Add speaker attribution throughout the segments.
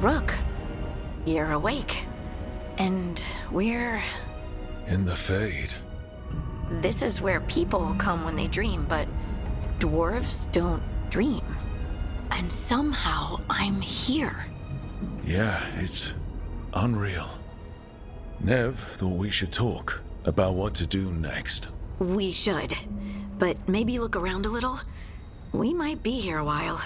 Speaker 1: Rook, you're awake. And we're...
Speaker 2: In the Fade.
Speaker 1: This is where people come when they dream, but dwarves don't dream. And somehow I'm here.
Speaker 2: Yeah, it's unreal. Nev thought we should talk about what to do next.
Speaker 1: We should. But maybe look around a little. We might be here a while.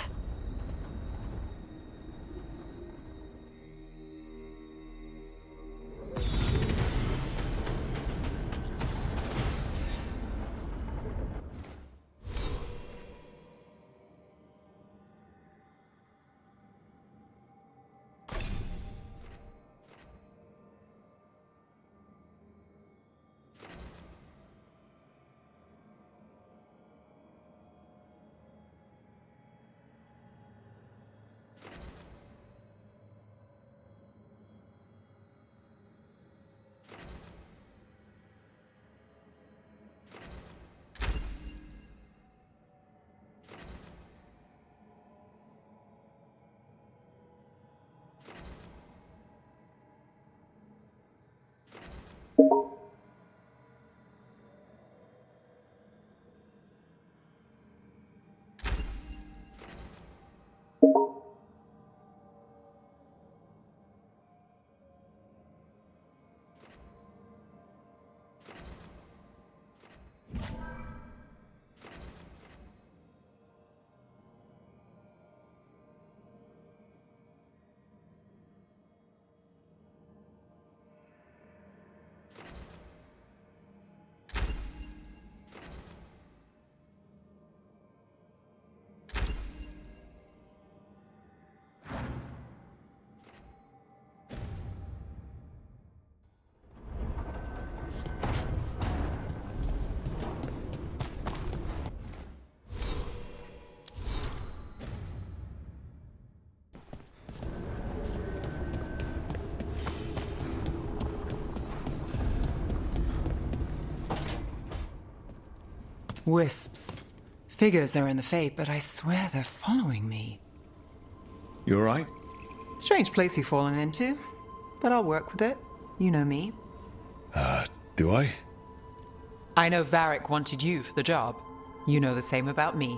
Speaker 3: Wisps. Figures are in the Fade, but I swear they're following me.
Speaker 2: You alright?
Speaker 3: Strange place you've fallen into, but I'll work with it. You know me.
Speaker 2: Do I?
Speaker 3: I know Varric wanted you for the job. You know the same about me.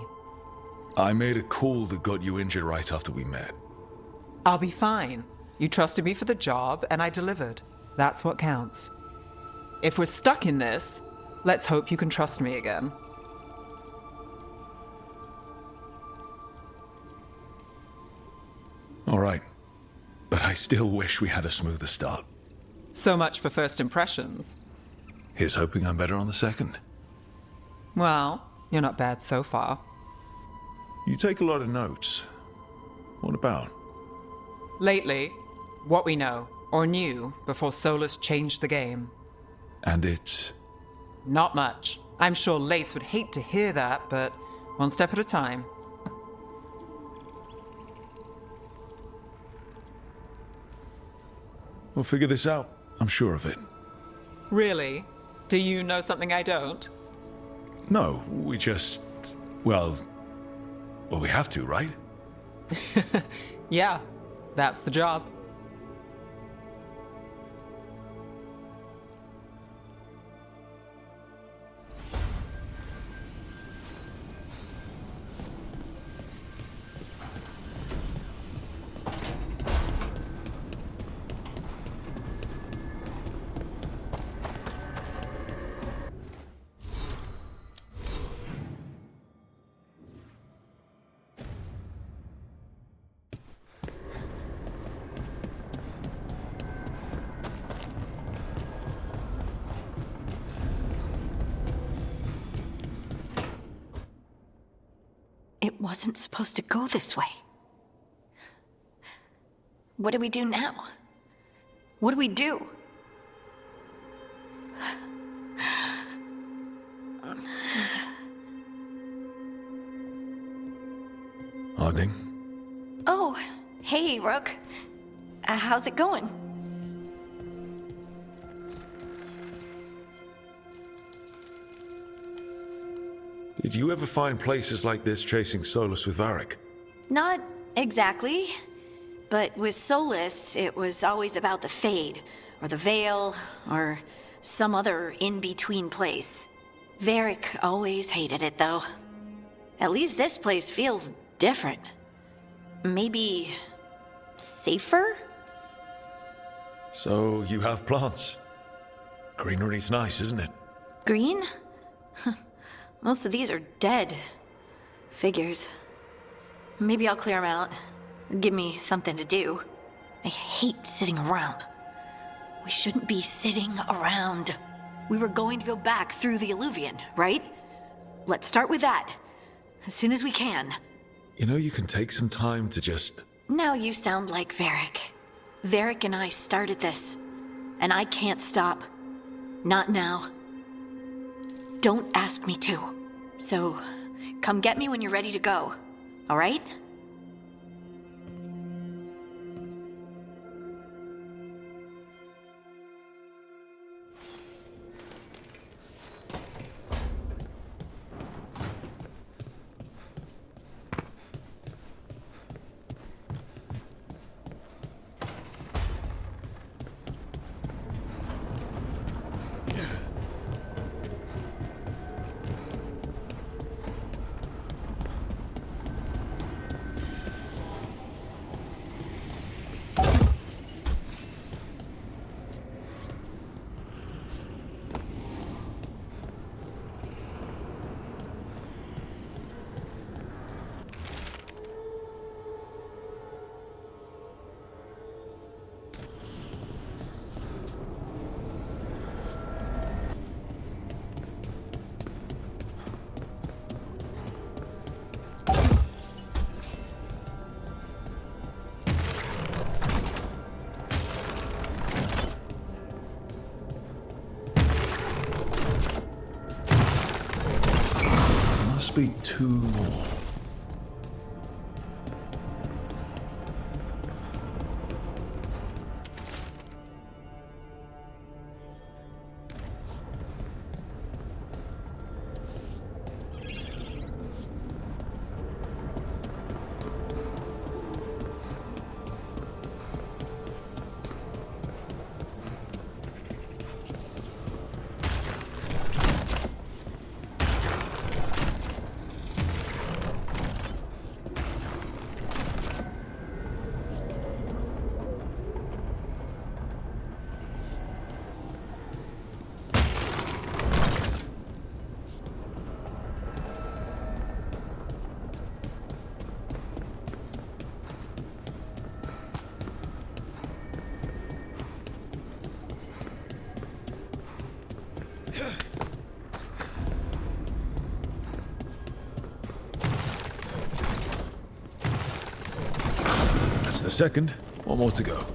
Speaker 2: I made a call that got you injured right after we met.
Speaker 3: I'll be fine. You trusted me for the job, and I delivered. That's what counts. If we're stuck in this, let's hope you can trust me again.
Speaker 2: All right. But I still wish we had a smoother start.
Speaker 3: So much for first impressions.
Speaker 2: Here's hoping I'm better on the second.
Speaker 3: Well, you're not bad so far.
Speaker 2: You take a lot of notes. What about?
Speaker 3: Lately, what we know, or knew, before Solus changed the game.
Speaker 2: And it's...
Speaker 3: Not much. I'm sure Lace would hate to hear that, but one step at a time.
Speaker 2: We'll figure this out. I'm sure of it.
Speaker 3: Really? Do you know something I don't?
Speaker 2: No, we just... Well, we have to, right?
Speaker 3: Yeah, that's the job.
Speaker 1: It wasn't supposed to go this way. What do we do now? What do we do?
Speaker 2: Harding?
Speaker 1: Oh, hey, Rook. How's it going?
Speaker 2: Did you ever find places like this chasing Solus with Varric?
Speaker 1: Not exactly. but with Solus, it was always about the Fade, or the Veil, or some other in-between place. Varric always hated it, though. At least this place feels different. Maybe safer?
Speaker 2: So you have plants. Greenery's nice, isn't it?
Speaker 1: Green? Most of these are dead. Figures. Maybe I'll clear them out. Give me something to do. I hate sitting around. We shouldn't be sitting around. We were going to go back through the Illuvian, right? Let's start with that. As soon as we can.
Speaker 2: You know, you can take some time to just...
Speaker 1: Now you sound like Varric. Varric and I started this. And I can't stop. Not now. Don't ask me to. So, come get me when you're ready to go. All right?
Speaker 2: Must be 2 more. That's the second. One more to go.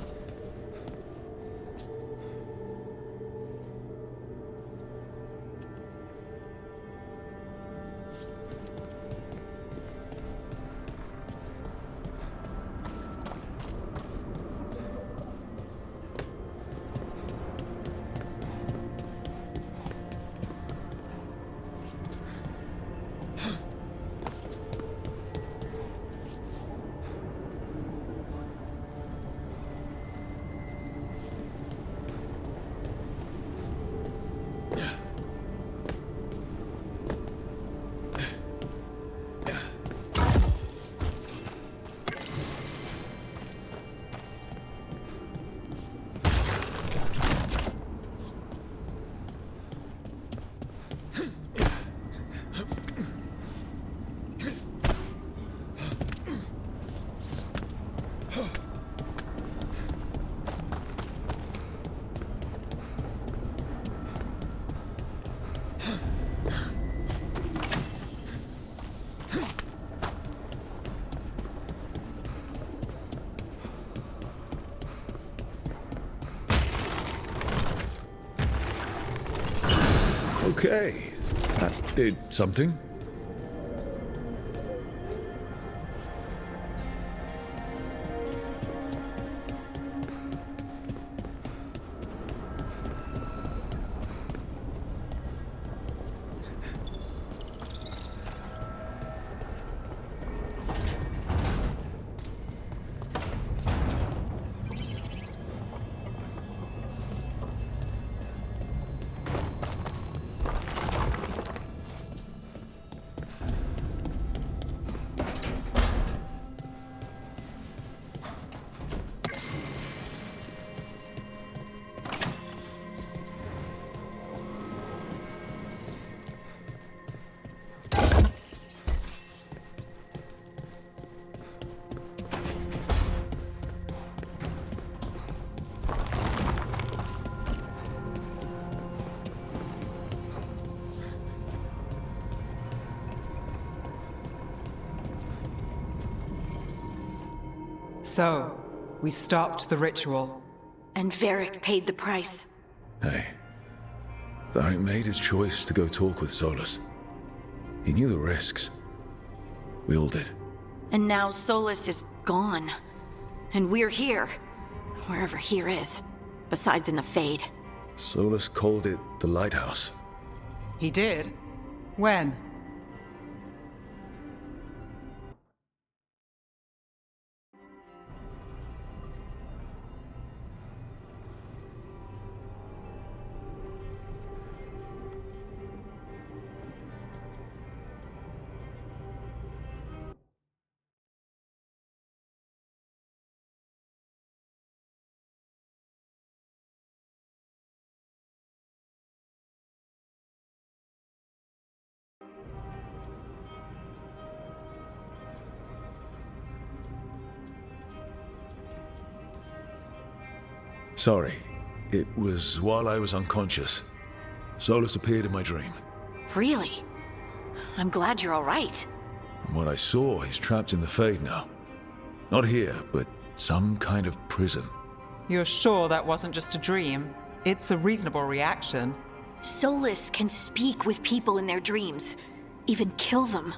Speaker 2: Okay, that did something.
Speaker 3: So, we stopped the ritual.
Speaker 1: And Varric paid the price.
Speaker 2: Hey, Varric made his choice to go talk with Solus. He knew the risks. We all did.
Speaker 1: And now Solus is gone. And we're here. Wherever here is. Besides in the Fade.
Speaker 2: Solus called it the Lighthouse.
Speaker 3: He did? When?
Speaker 2: Sorry, it was while I was unconscious. Solus appeared in my dream.
Speaker 1: Really? I'm glad you're alright.
Speaker 2: From what I saw, he's trapped in the Fade now. Not here, but some kind of prison.
Speaker 3: You're sure that wasn't just a dream? It's a reasonable reaction.
Speaker 1: Solus can speak with people in their dreams. Even kill them.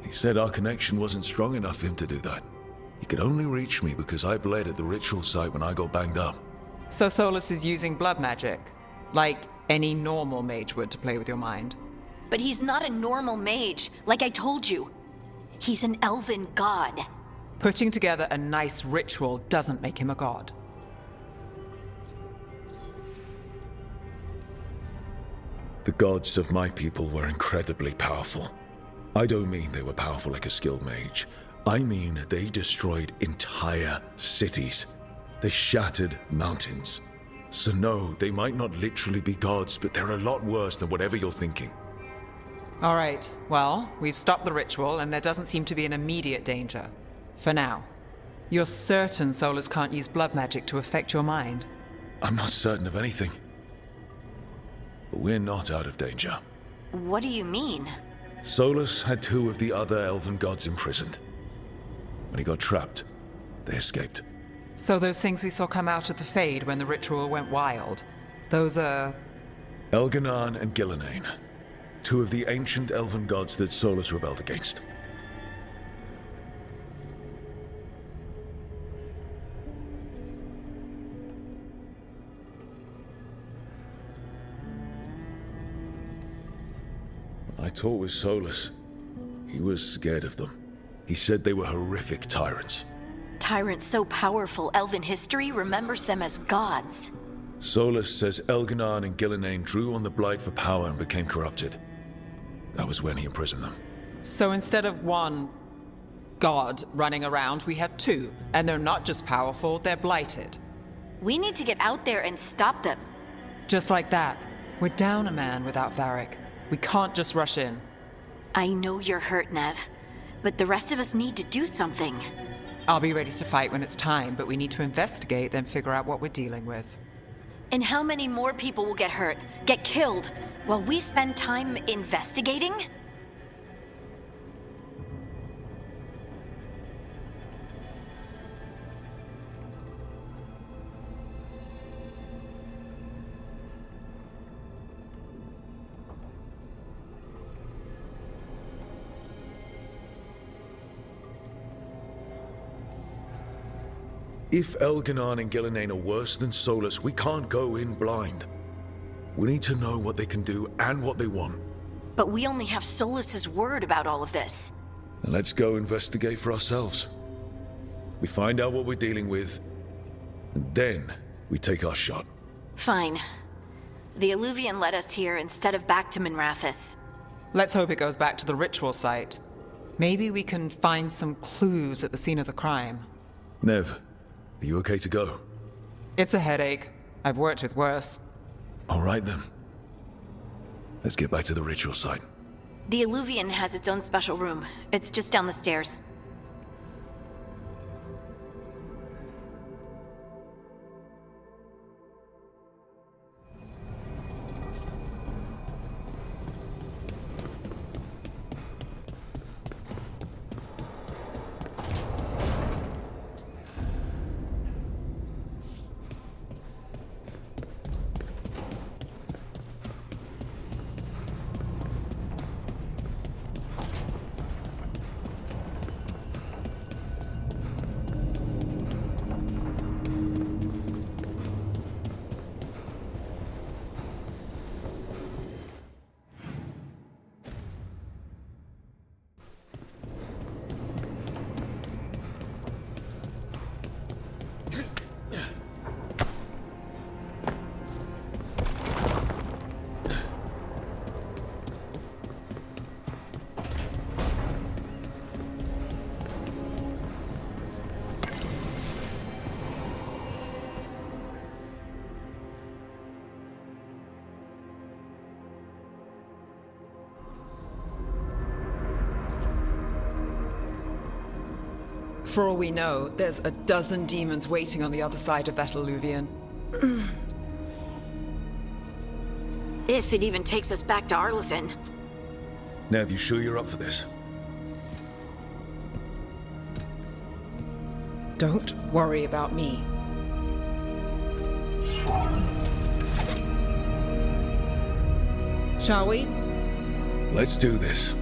Speaker 2: He said our connection wasn't strong enough for him to do that. He could only reach me because I bled at the ritual site when I got banged up.
Speaker 3: So Solus is using blood magic, like any normal mage would to play with your mind.
Speaker 1: But he's not a normal mage, like I told you. He's an elven god.
Speaker 3: Putting together a nice ritual doesn't make him a god.
Speaker 2: The gods of my people were incredibly powerful. I don't mean they were powerful like a skilled mage. I mean they destroyed entire cities. They shattered mountains. So no, they might not literally be gods, but they're a lot worse than whatever you're thinking.
Speaker 3: All right, well, we've stopped the ritual and there doesn't seem to be an immediate danger. For now. You're certain Solus can't use blood magic to affect your mind?
Speaker 2: I'm not certain of anything. But we're not out of danger.
Speaker 1: What do you mean?
Speaker 2: Solus had 2 of the other elven gods imprisoned. When he got trapped, they escaped.
Speaker 3: So those things we saw come out of the Fade when the ritual went wild, those are...
Speaker 2: Elganan and Gillenane, 2 of the ancient elven gods that Solus rebelled against. When I talked with Solus, he was scared of them. He said they were horrific tyrants.
Speaker 1: Tyrants so powerful, elven history remembers them as gods.
Speaker 2: Solus says Elganan and Gillenane drew on the Blight for power and became corrupted. That was when he imprisoned them.
Speaker 3: So instead of one god running around, we have 2. And they're not just powerful, they're blighted.
Speaker 1: We need to get out there and stop them.
Speaker 3: Just like that. We're down a man without Varric. We can't just rush in.
Speaker 1: I know you're hurt, Nev, but the rest of us need to do something.
Speaker 3: I'll be ready to fight when it's time, but we need to investigate, then figure out what we're dealing with.
Speaker 1: And how many more people will get hurt, get killed, while we spend time investigating?
Speaker 2: If Elganan and Gillenane are worse than Solus, we can't go in blind. We need to know what they can do and what they want.
Speaker 1: But we only have Solus's word about all of this.
Speaker 2: Then let's go investigate for ourselves. We find out what we're dealing with, and then we take our shot.
Speaker 1: Fine. The Illuvian led us here instead of back to Minrathous.
Speaker 3: Let's hope it goes back to the ritual site. Maybe we can find some clues at the scene of the crime.
Speaker 2: Nev, are you okay to go?
Speaker 3: It's a headache. I've worked with worse.
Speaker 2: All right then. Let's get back to the ritual site.
Speaker 1: The Illuvian has its own special room. It's just down the stairs.
Speaker 3: For all we know, there's a dozen demons waiting on the other side of that alluvion.
Speaker 1: If it even takes us back to Arlethan.
Speaker 2: Nev, you sure you're up for this?
Speaker 3: Don't worry about me. Shall we?
Speaker 2: Let's do this.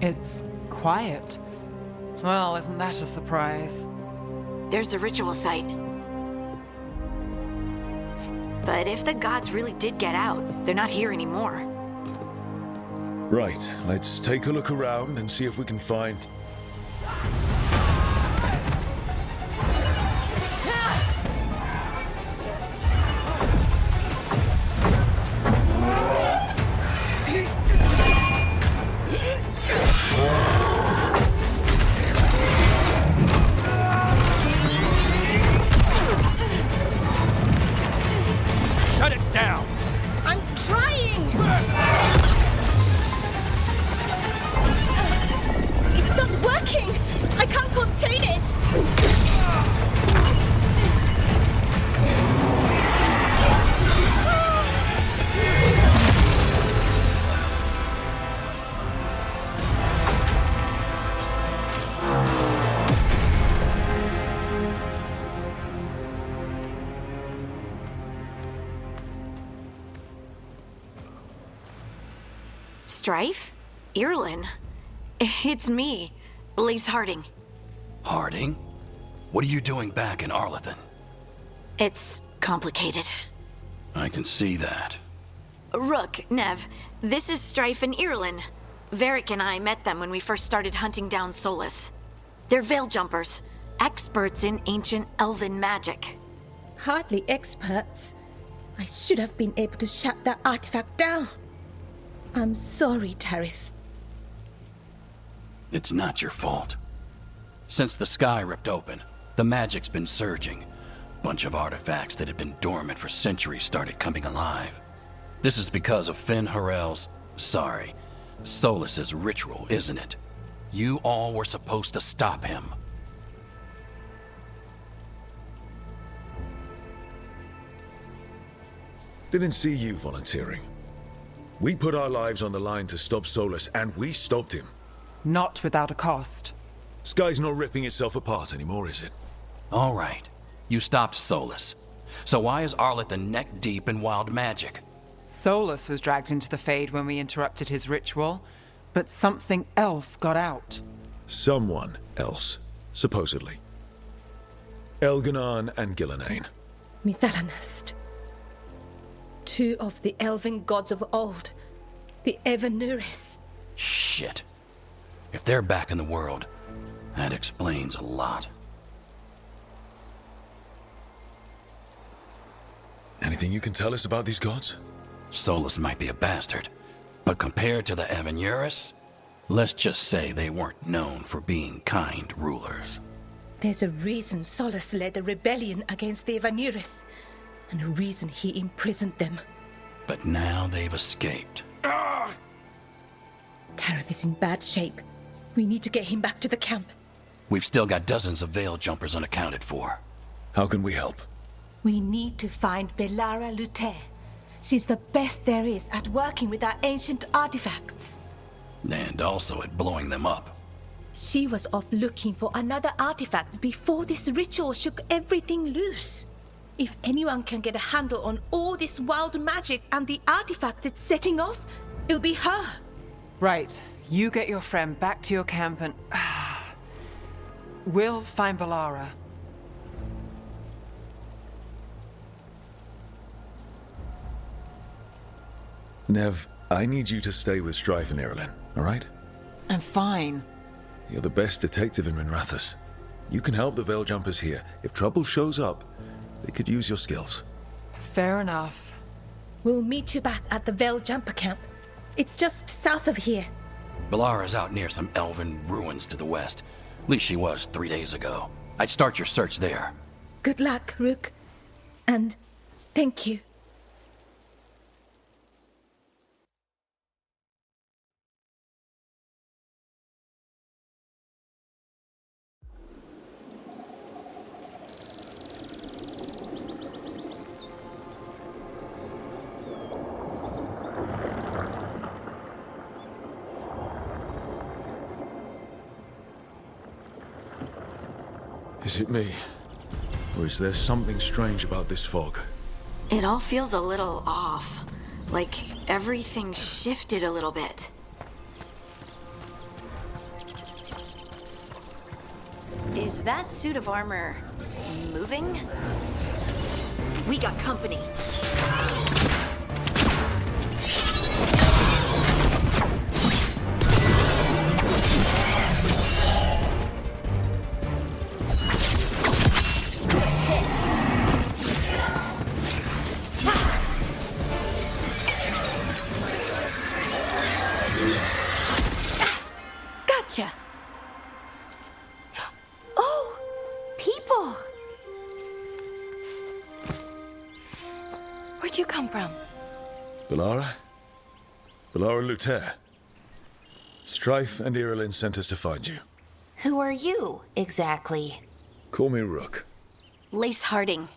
Speaker 3: It's quiet. Well, isn't that a surprise?
Speaker 1: There's the ritual site. But if the gods really did get out, they're not here anymore.
Speaker 2: Right, let's take a look around and see if we can find...
Speaker 4: Shut it down!
Speaker 1: I'm trying! It's not working! I can't contain it! Strife? Irlin? It's me, Lise Harding.
Speaker 4: Harding? What are you doing back in Arlethan?
Speaker 1: It's complicated.
Speaker 4: I can see that.
Speaker 1: Rook, Nev, this is Strife and Irlin. Varric and I met them when we first started hunting down Solus. They're veil jumpers, experts in ancient elven magic.
Speaker 5: Hardly experts. I should have been able to shut that artifact down. I'm sorry, Tarith.
Speaker 4: It's not your fault. Since the sky ripped open, the magic's been surging. Bunch of artifacts that had been dormant for centuries started coming alive. This is because of Finn Harel's... Solus's ritual, isn't it? You all were supposed to stop him.
Speaker 2: Didn't see you volunteering. We put our lives on the line to stop Solus, and we stopped him.
Speaker 3: Not without a cost.
Speaker 2: Sky's not ripping itself apart anymore, is it?
Speaker 4: All right. You stopped Solus. So why is Arlethan neck deep in wild magic?
Speaker 3: Solus was dragged into the Fade when we interrupted his ritual, but something else got out.
Speaker 2: Someone else, supposedly. Elganon and Gillenane.
Speaker 5: Mithalanast. Two of the elven gods of old. The Evanuris.
Speaker 4: Shit. If they're back in the world, that explains a lot.
Speaker 2: Anything you can tell us about these gods?
Speaker 4: Solus might be a bastard, but compared to the Evanuris, let's just say they weren't known for being kind rulers.
Speaker 5: There's a reason Solus led a rebellion against the Evanuris, and a reason he imprisoned them.
Speaker 4: But now they've escaped.
Speaker 5: Tarith is in bad shape. We need to get him back to the camp.
Speaker 4: We've still got dozens of veil jumpers unaccounted for.
Speaker 2: How can we help?
Speaker 5: We need to find Belara Luther. She's the best there is at working with our ancient artifacts.
Speaker 4: And also at blowing them up.
Speaker 5: She was off looking for another artifact before this ritual shook everything loose. If anyone can get a handle on all this wild magic and the artifacts it's setting off, it'll be her.
Speaker 3: Right. You get your friend back to your camp and... we'll find Belara.
Speaker 2: Nev, I need you to stay with Strife and Irlin, all right?
Speaker 3: I'm fine.
Speaker 2: You're the best detective in Minrathous. You can help the Veil Jumpers here. If trouble shows up, they could use your skills.
Speaker 3: Fair enough.
Speaker 5: We'll meet you back at the Veil Jumper camp. It's just south of here.
Speaker 4: Belara's out near some elven ruins to the west. At least she was 3 days ago. I'd start your search there.
Speaker 5: Good luck, Rook. And thank you.
Speaker 2: Is it me? Or is there something strange about this fog?
Speaker 1: It all feels a little off. Like everything shifted a little bit. Is that suit of armor moving? We got company. Gotcha. Oh, people. Where'd you come from?
Speaker 2: Bellara? Bellara Luther. Strife and Irilyn sent us to find you.
Speaker 6: Who are you, exactly?
Speaker 2: Call me Rook.
Speaker 1: Lace Harding.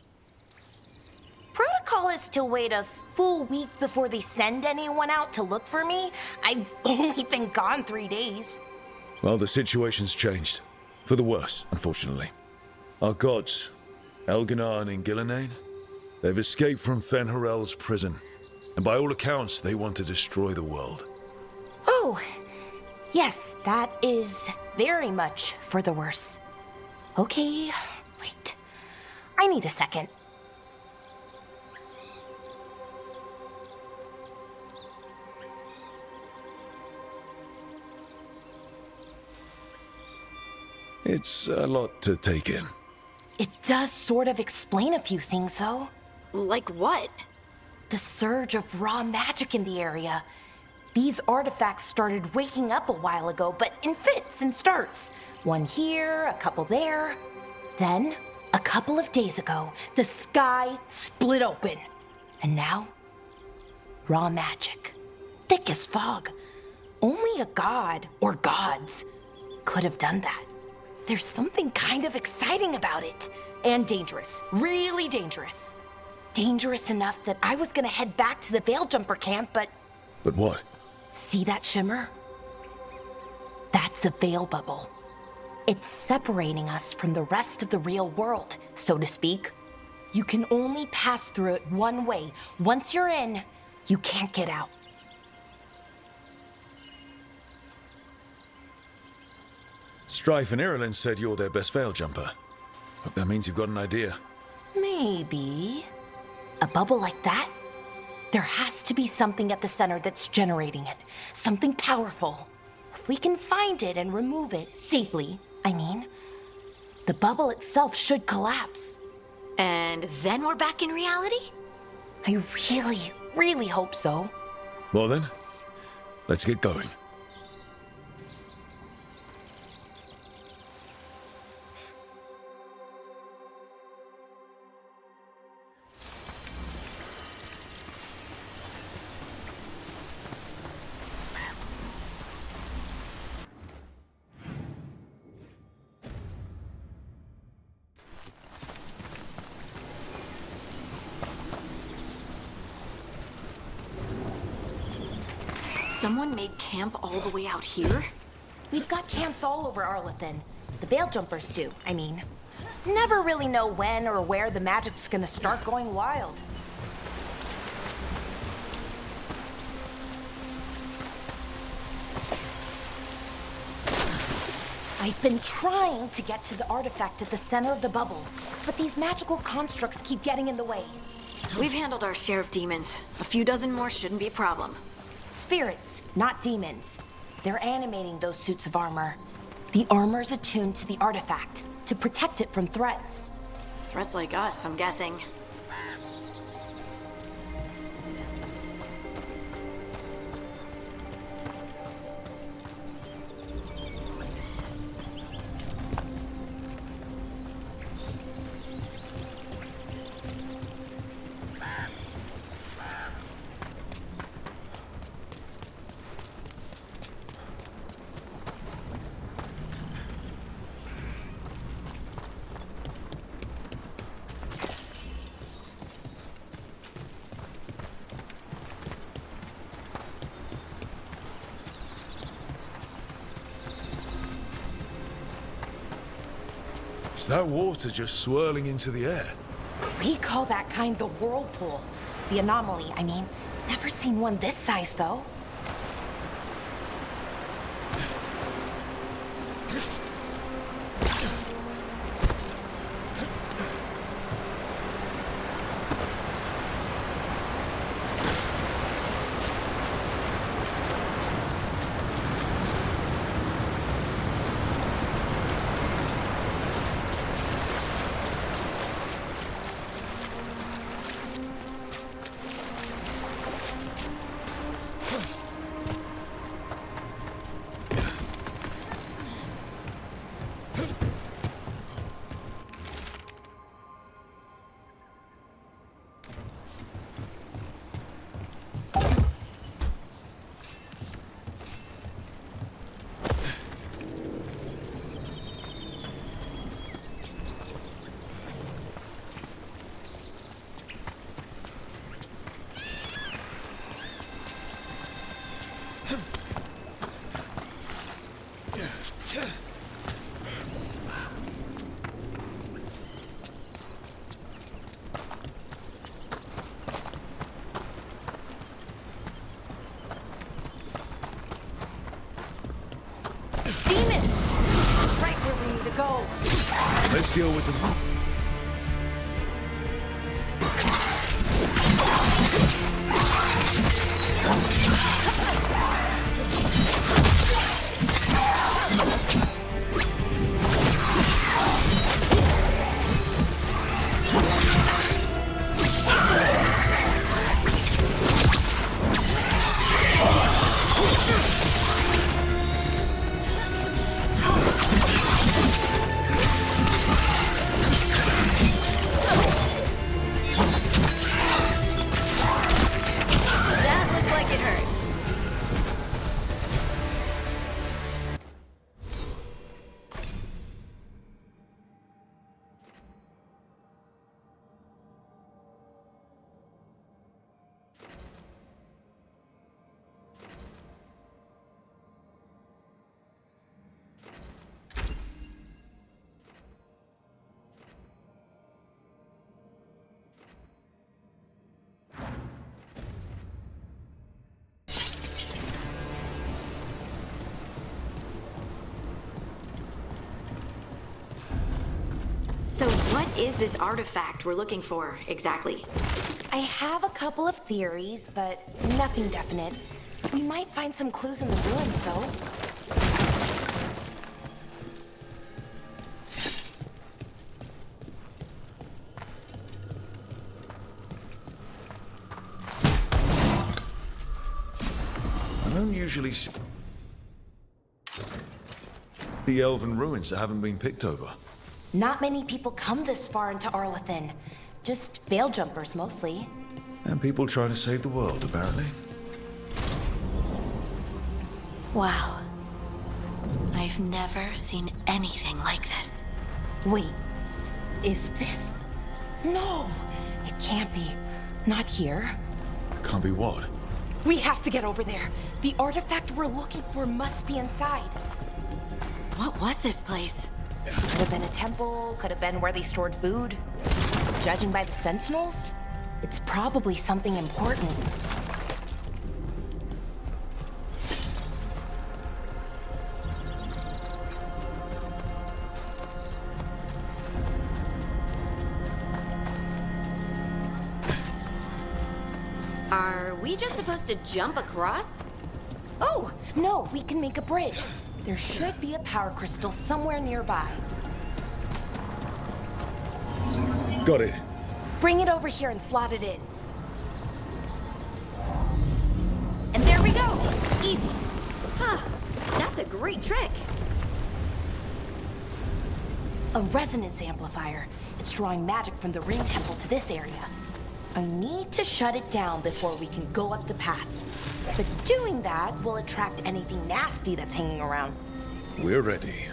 Speaker 6: Protocol is to wait a full week before they send anyone out to look for me. I've only been gone 3 days.
Speaker 2: Well, the situation's changed. For the worse, unfortunately. Our gods, Elginar and Ingillinane, they've escaped from Fen'Harel's prison. And by all accounts, they want to destroy the world.
Speaker 6: Oh, yes, that is very much for the worse. Okay, wait. I need a second.
Speaker 2: It's a lot to take in.
Speaker 6: It does sort of explain a few things, though.
Speaker 1: Like what?
Speaker 6: The surge of raw magic in the area. These artifacts started waking up a while ago, but in fits and starts. One here, a couple there. Then, a couple of days ago, the sky split open. And now, raw magic. Thick as fog. Only a god, or gods, could have done that. There's something kind of exciting about it. And dangerous. Really dangerous. Dangerous enough that I was gonna head back to the Veil Jumper camp, but...
Speaker 2: But what?
Speaker 6: See that shimmer? That's a veil bubble. It's separating us from the rest of the real world, so to speak. You can only pass through it one way. Once you're in, you can't get out.
Speaker 2: Strife and Irilyn said you're their best veil jumper. Hope that means you've got an idea.
Speaker 6: Maybe. A bubble like that? There has to be something at the center that's generating it. Something powerful. If we can find it and remove it, safely, I mean, the bubble itself should collapse.
Speaker 1: And then we're back in reality?
Speaker 6: I really, really hope so.
Speaker 2: Well then, let's get going.
Speaker 1: Someone made camp all the way out here?
Speaker 6: We've got camps all over Arlethan. The Veil Jumpers do, I mean. Never really know when or where the magic's gonna start going wild. I've been trying to get to the artifact at the center of the bubble, but these magical constructs keep getting in the way.
Speaker 1: We've handled our share of demons. A few dozen more shouldn't be a problem.
Speaker 6: Spirits, not demons. They're animating those suits of armor. The armor's attuned to the artifact to protect it from threats.
Speaker 1: Threats like us, I'm guessing.
Speaker 2: Is that water just swirling into the air?
Speaker 6: We call that kind the whirlpool. The anomaly, I mean. Never seen one this size, though. Go.
Speaker 2: Let's deal with them.
Speaker 1: So what is this artifact we're looking for, exactly?
Speaker 6: I have a couple of theories, but nothing definite. We might find some clues in the ruins, though.
Speaker 2: I don't usually see the elven ruins that haven't been picked over.
Speaker 6: Not many people come this far into Arlathan. Just veil jumpers, mostly.
Speaker 2: And people trying to save the world, apparently.
Speaker 1: Wow. I've never seen anything like this.
Speaker 6: Wait, is this? No, it can't be. Not here.
Speaker 2: Can't be what?
Speaker 6: We have to get over there. The artifact we're looking for must be inside.
Speaker 1: What was this place?
Speaker 6: Could have been a temple, could have been where they stored food. Judging by the sentinels, it's probably something important.
Speaker 1: Are we just supposed to jump across?
Speaker 6: Oh, no, we can make a bridge. There should be a power crystal somewhere nearby.
Speaker 2: Got it.
Speaker 6: Bring it over here and slot it in. And there we go! Easy.
Speaker 1: Huh. That's a great trick.
Speaker 6: A resonance amplifier. It's drawing magic from the ring temple to this area. I need to shut it down before we can go up the path. But doing that will attract anything nasty that's hanging around.
Speaker 2: We're ready.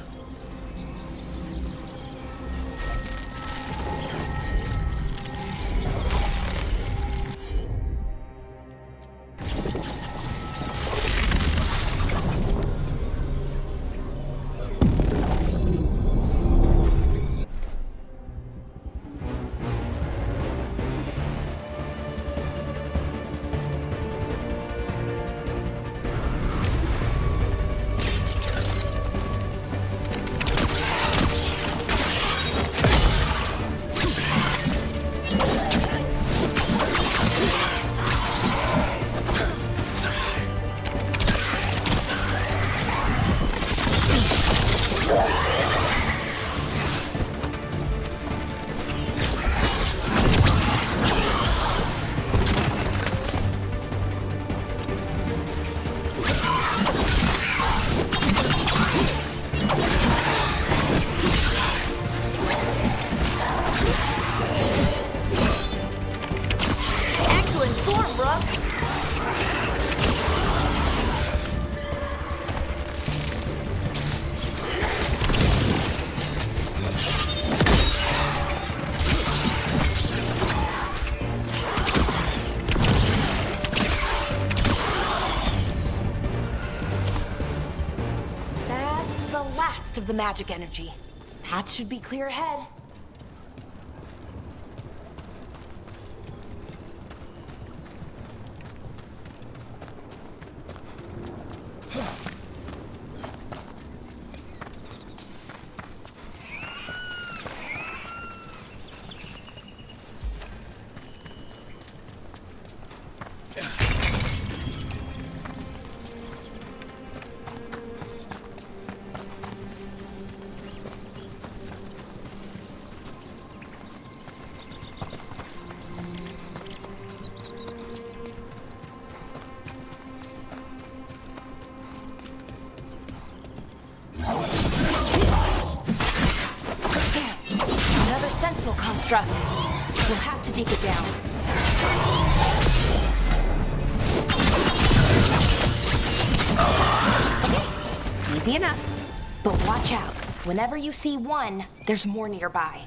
Speaker 6: the magic energy. Path should be clear ahead. Sentinel construct. We'll have to take it down. Easy enough. But watch out. Whenever you see one, there's more nearby.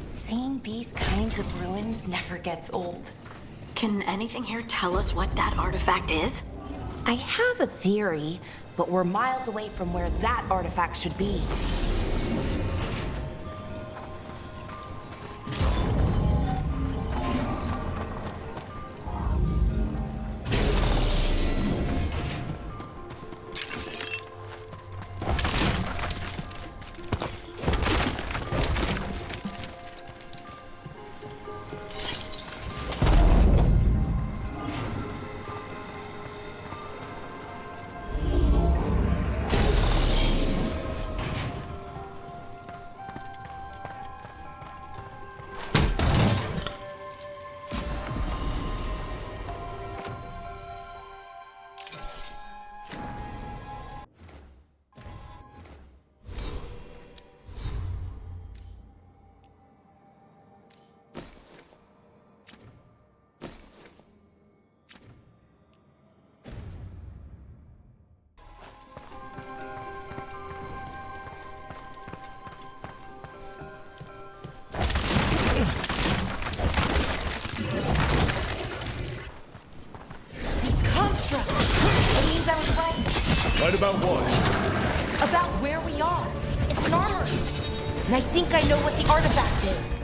Speaker 6: Seeing these kinds of ruins never gets old.
Speaker 1: Can anything here tell us what that artifact is?
Speaker 6: I have a theory, but we're miles away from where that artifact should be.
Speaker 2: Right about what?
Speaker 6: About where we are. It's an armory. And I think I know what the artifact is.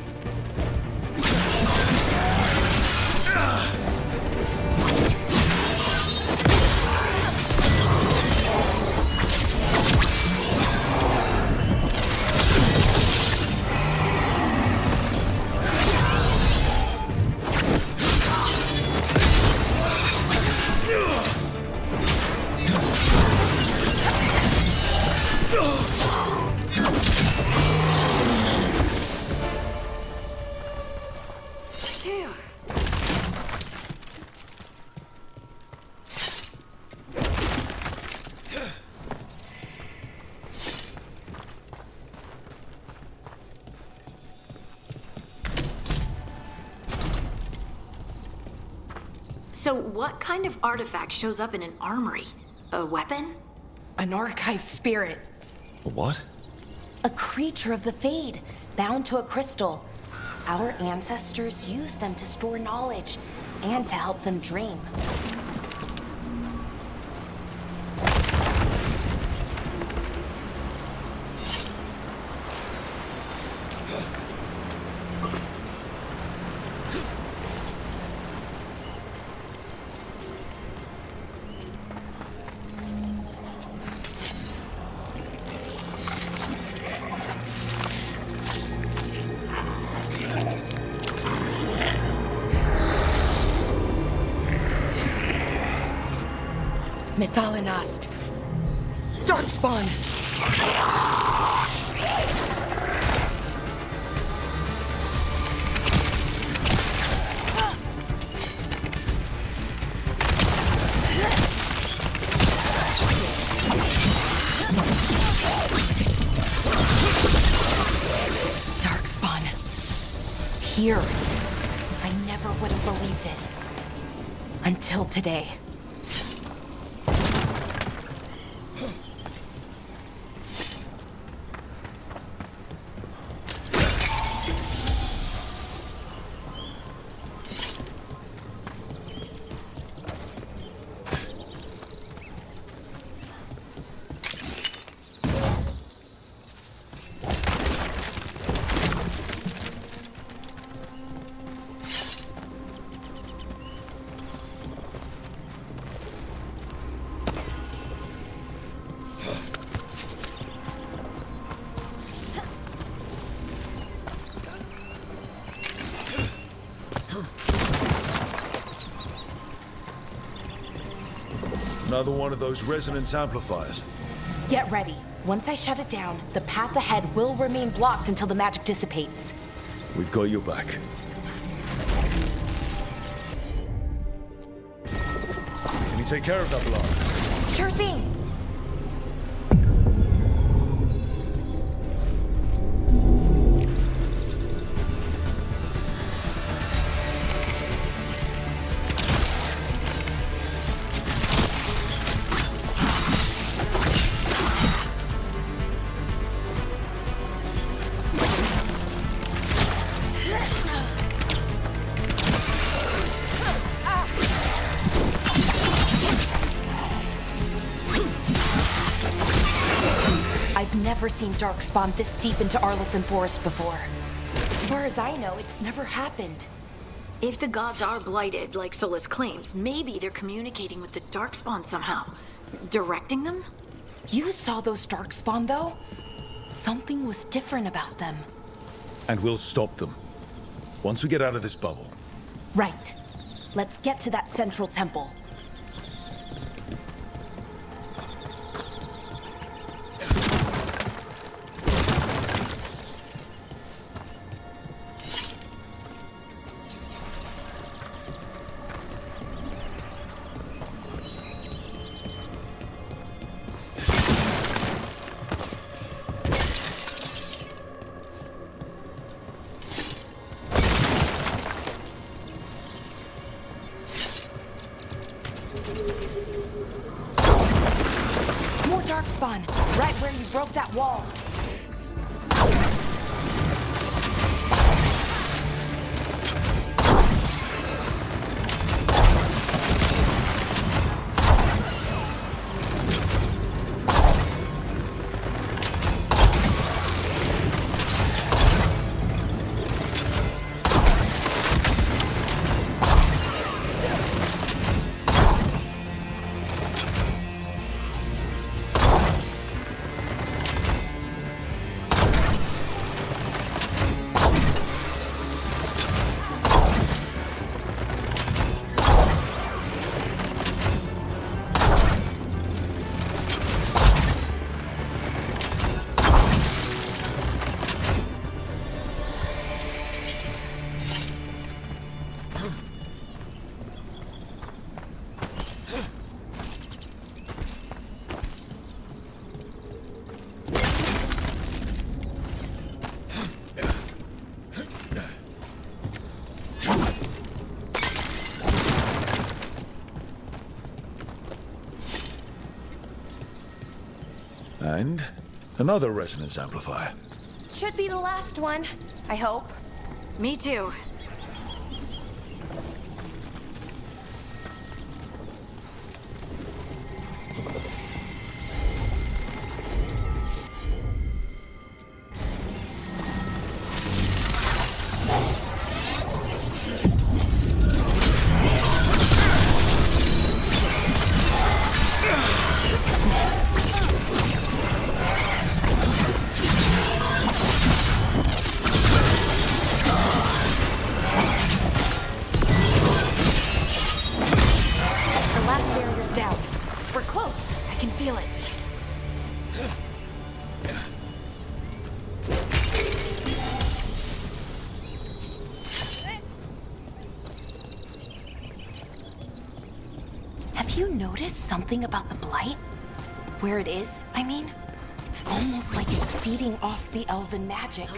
Speaker 1: So what kind of artifact shows up in an armory? A weapon?
Speaker 6: An archive spirit.
Speaker 2: A what?
Speaker 6: A creature of the Fade, bound to a crystal. Our ancestors used them to store knowledge and to help them dream. Methalinast. Darkspawn. Darkspawn. Here. I never would have believed it. Until today.
Speaker 2: Another one of those resonance amplifiers.
Speaker 6: Get ready. Once I shut it down, the path ahead will remain blocked until the magic dissipates.
Speaker 2: We've got your back. Can you take care of that alarm?
Speaker 6: Sure thing. I've never seen Darkspawn this deep into Arlington Forest before. As far as I know, it's never happened.
Speaker 1: If the gods are blighted, like Solus claims, maybe they're communicating with the Darkspawn somehow. Directing them?
Speaker 6: You saw those Darkspawn, though? Something was different about them.
Speaker 2: And we'll stop them. Once we get out of this bubble.
Speaker 6: Right. Let's get to that central temple. More Darkspawn, right where you broke that wall.
Speaker 2: And another resonance amplifier.
Speaker 6: Should be the last one, I hope.
Speaker 1: Me too.
Speaker 6: The last barrier's down. We're close. I can feel it. Have you noticed something about the blight? Where it is, I mean? It's almost like it's feeding off the elven magic.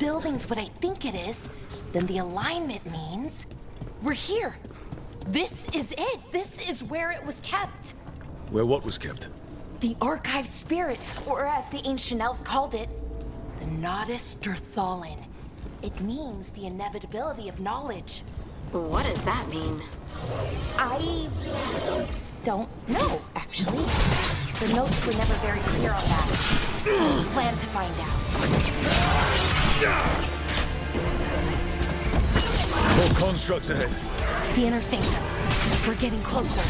Speaker 6: building's what I think it is, then the alignment means we're here. This is it. This is where it was kept.
Speaker 2: Where what was kept?
Speaker 6: The archive spirit, or as the ancient elves called it, the Nodus Derthalin. It means the inevitability of knowledge.
Speaker 1: What does that mean?
Speaker 6: I don't know, actually. The notes were never very clear on that. Plan to find out.
Speaker 2: More constructs ahead.
Speaker 6: The inner sanctum. We're getting closer.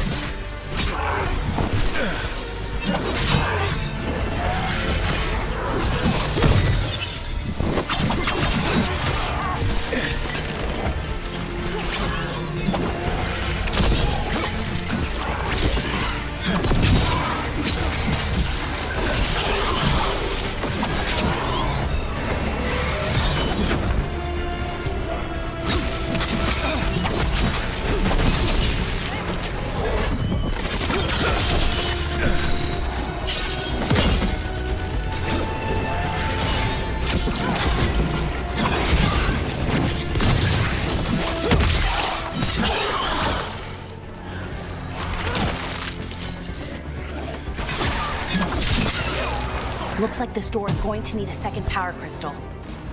Speaker 6: Looks like this door is going to need a second power crystal.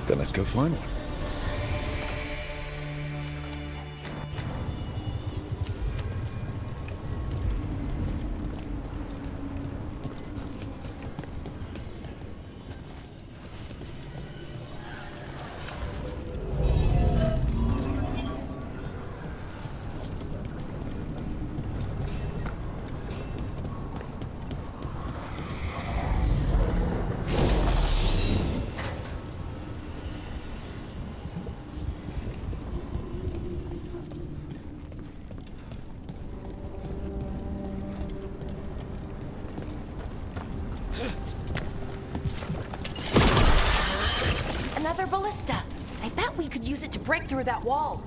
Speaker 2: Then let's go find one.
Speaker 6: Another ballista. I bet we could use it to break through that wall.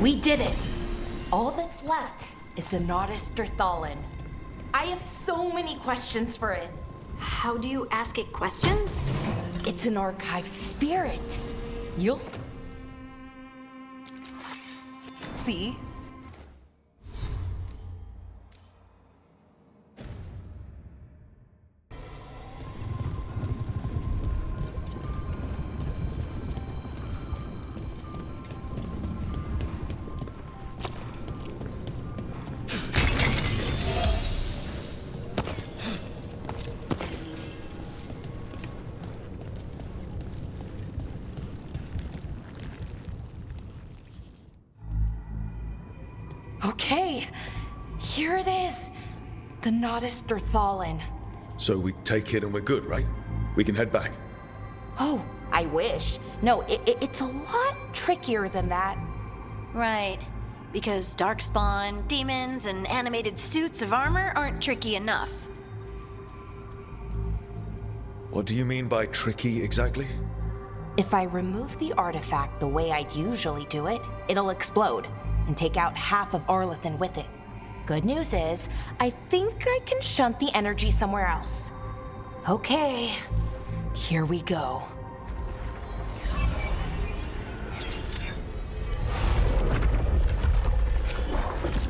Speaker 6: We did it! All that's left is the Nodus Derthalin. I have so many questions for it.
Speaker 1: How do you ask it questions?
Speaker 6: It's an archive spirit. You'll see. Okay, here it is. The Nodus Derthalin.
Speaker 2: So we take it and we're good, right? We can head back.
Speaker 6: Oh, I wish. No, it's a lot trickier than that.
Speaker 1: Right. Because darkspawn, demons, and animated suits of armor aren't tricky enough.
Speaker 2: What do you mean by tricky exactly?
Speaker 6: If I remove the artifact the way I'd usually do it, it'll explode and take out half of Arlethan with it. Good news is, I think I can shunt the energy somewhere else. Okay, here we go.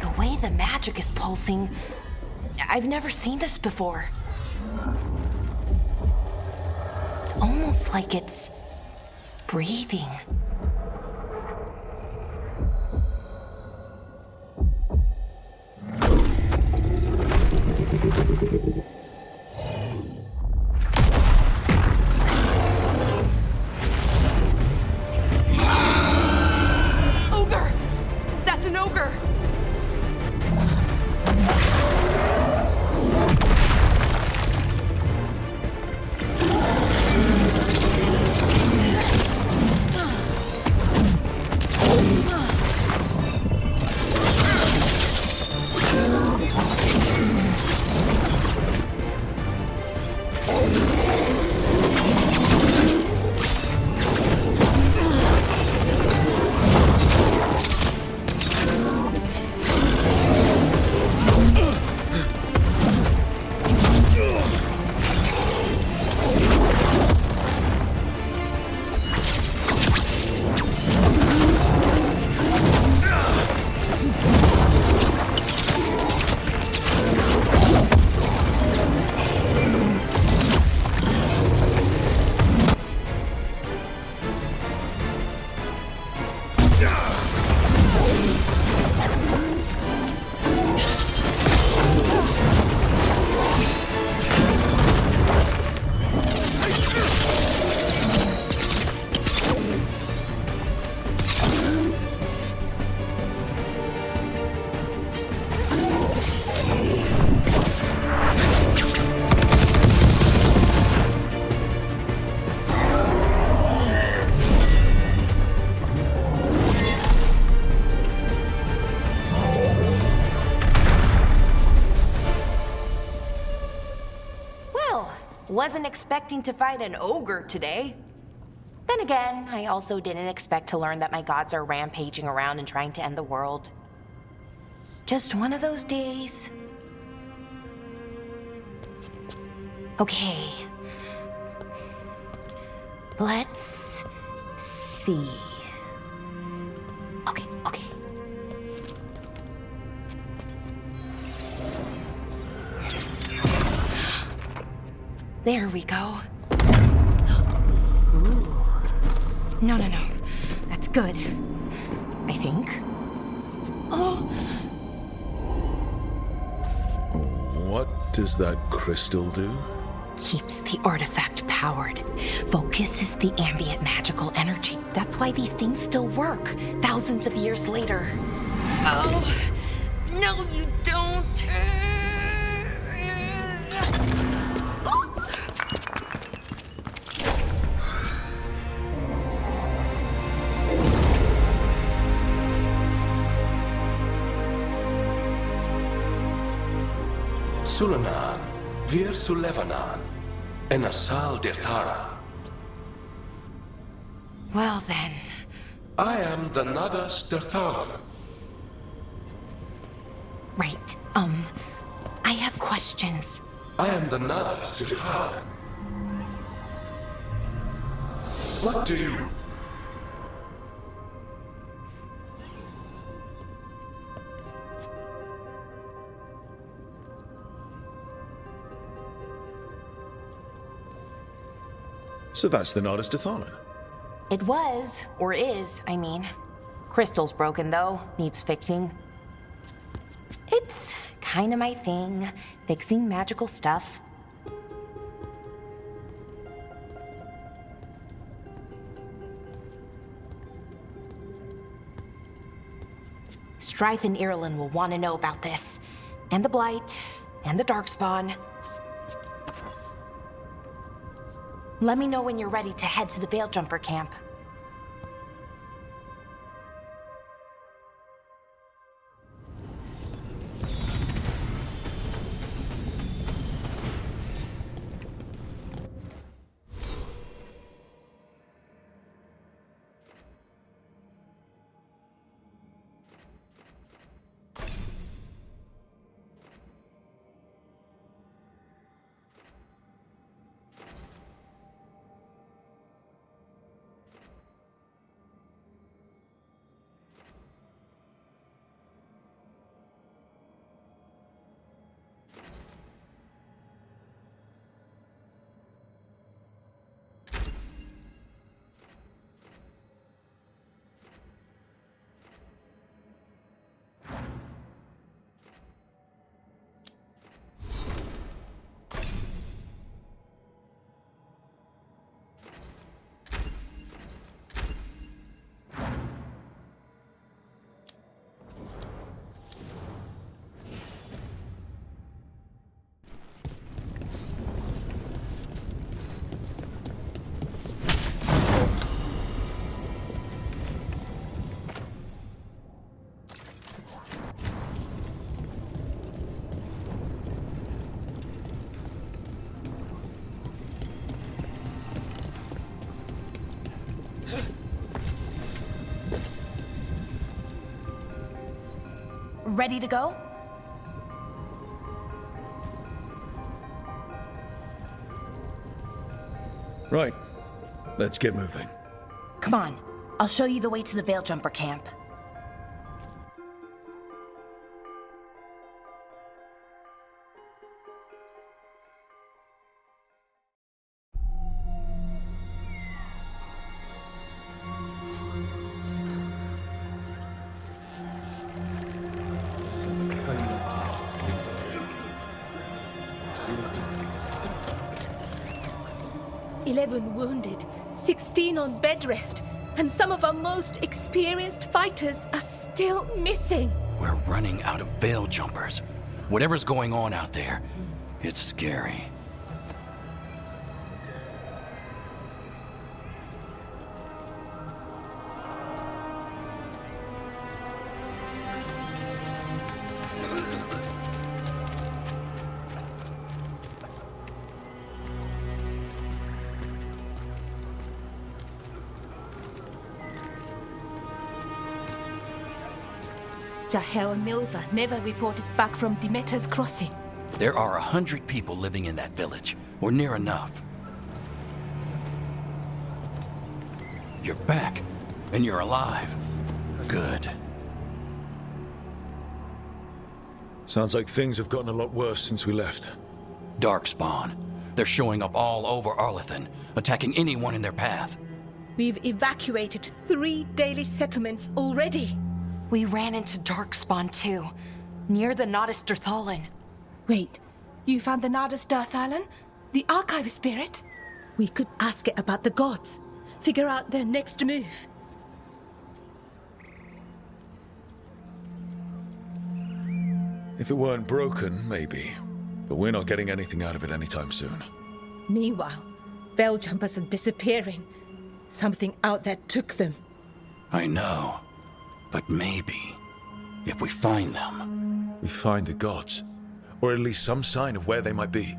Speaker 6: The way the magic is pulsing, I've never seen this before. It's almost like it's breathing. Wasn't expecting to fight an ogre today. Then again, I also didn't expect to learn that my gods are rampaging around and trying to end the world. Just one of those days. Okay. Let's see. Okay. There we go. Ooh. No. That's good. I think. Oh.
Speaker 2: What does that crystal do?
Speaker 6: Keeps the artifact powered. Focuses the ambient magical energy. That's why these things still work, thousands of years later. Oh. No, you don't.
Speaker 7: Sulanan, Vir Sulevanan, and Asal Dirthara.
Speaker 6: Well then.
Speaker 7: I am the Nadas Dirthara.
Speaker 6: Right, I have questions.
Speaker 7: I am the Nadas Dirthara. What do you...
Speaker 2: So that's the Nardis Dathalan.
Speaker 6: It was, or is, I mean. Crystal's broken though, needs fixing. It's kinda my thing, fixing magical stuff. Strife and Irulan will want to know about this. And the Blight, and the Darkspawn. Let me know when you're ready to head to the Veil-Jumper camp. ready to go?
Speaker 2: Right. Let's get moving.
Speaker 6: Come on, I'll show you the way to the Veil Jumper camp.
Speaker 5: "11 wounded, 16 on bed rest, and some of our most experienced fighters are still missing."
Speaker 4: We're running out of veil jumpers. Whatever's going on out there, it's scary.
Speaker 5: Jahel and Milva never reported back from Demeter's crossing.
Speaker 4: There are 100 people living in that village, or near enough. You're back, and you're alive. Good.
Speaker 2: Sounds like things have gotten a lot worse since we left.
Speaker 4: Darkspawn. They're showing up all over Arlethan, attacking anyone in their path.
Speaker 5: We've evacuated 3 daily settlements already.
Speaker 6: We ran into Darkspawn too, near the Nodus Dirthalan.
Speaker 5: Wait, you found the Nardus Dirthalan? The archive spirit? We could ask it about the gods. Figure out their next move.
Speaker 2: If it weren't broken, maybe. But we're not getting anything out of it anytime soon.
Speaker 5: Meanwhile, veil jumpers are disappearing. Something out there took them.
Speaker 4: I know. But maybe, if we find them...
Speaker 2: We find the gods. Or at least some sign of where they might be.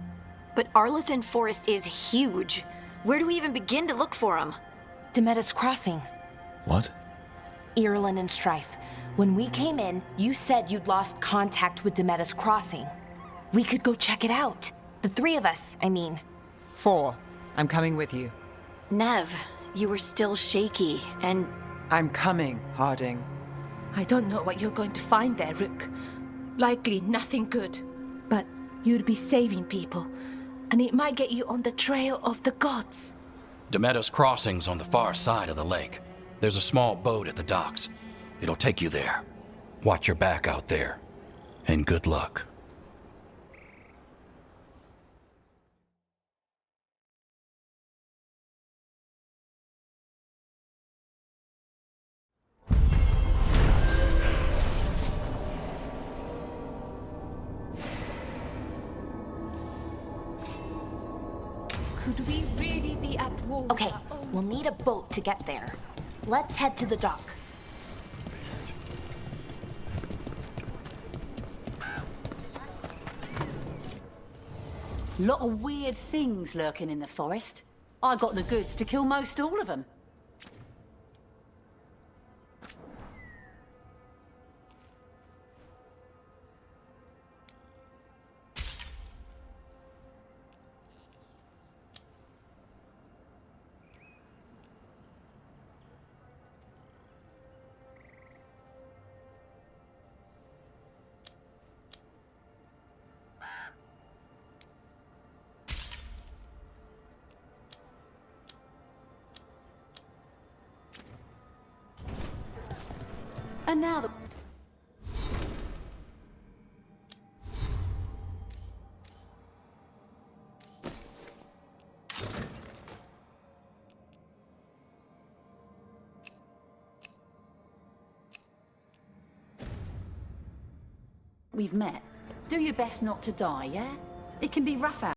Speaker 1: But Arlethan Forest is huge. Where do we even begin to look for them?
Speaker 6: Demeter's crossing.
Speaker 2: What?
Speaker 6: Irulan and Strife. When we came in, you said you'd lost contact with Demeter's crossing. We could go check it out. The 3 of us, I mean.
Speaker 3: 4. I'm coming with you.
Speaker 1: Nev, you were still shaky, and
Speaker 3: I'm coming, Harding.
Speaker 5: I don't know what you're going to find there, Rook. Likely nothing good. But you'd be saving people, and it might get you on the trail of the gods.
Speaker 4: Demeter's crossing's on the far side of the lake. There's a small boat at the docks. It'll take you there. Watch your back out there. And good luck.
Speaker 5: Could we really be at war with
Speaker 6: Okay,
Speaker 5: our own?
Speaker 6: we'll need a boat to get there. Let's head to the dock.
Speaker 8: Lot of weird things lurking in the forest. I got the goods to kill most all of them. And now the... We've met. Do your best not to die, yeah? It can be rough out.